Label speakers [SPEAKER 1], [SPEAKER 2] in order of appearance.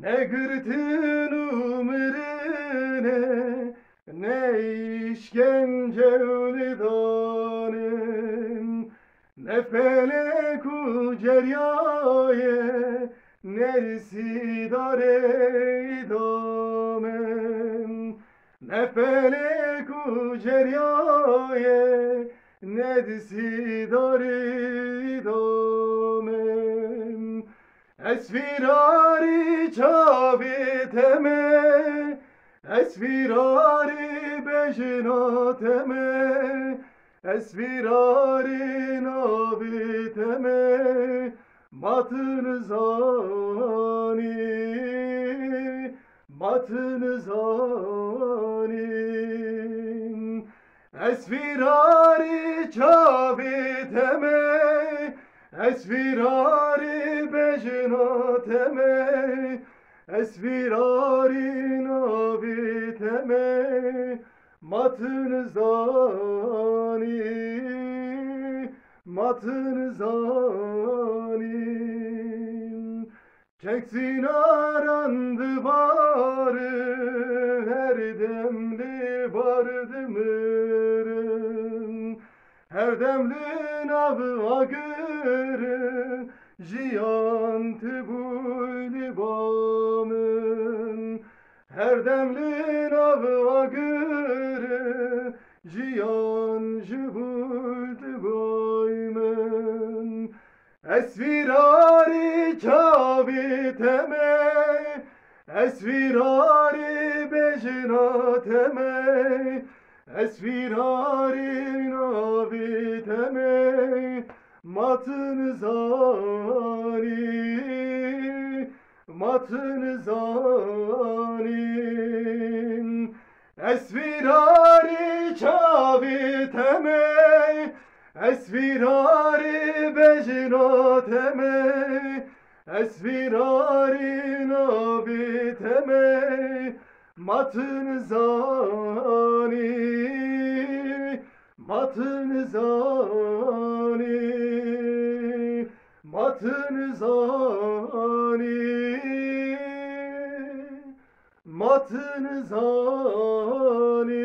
[SPEAKER 1] Ne girdin ömrüne, ne işkence öledanın, ne felek u ceryaye, ne sidare idamen. Ne felek u ceryaye, ne sidare idamen. اسفیراری چاویتمه اسفیراری بجناتمه اسفیراری ناویتمه ماتن زانی ماتن زانی اسفیراری چاویتمه اسفیراری بجناتمه اسفیراری ناویتمه ماتن زانی ماتن زانی çeksin arandı barı her demli bardımırın her demli navı agırı jiyan tübülü bamın her demli navı agırı jiyan jübülü baymın اسفیراری چاویتمه اسفیراری بجناتمه اسفیراری ناویتمه ماتن زانی ماتن زانی اسفیراری چاویتمه اسفیراری بجناتمه اسفیراری ناویتمه ماتن زانی ماتن زانی ماتن زانی ماتن زانی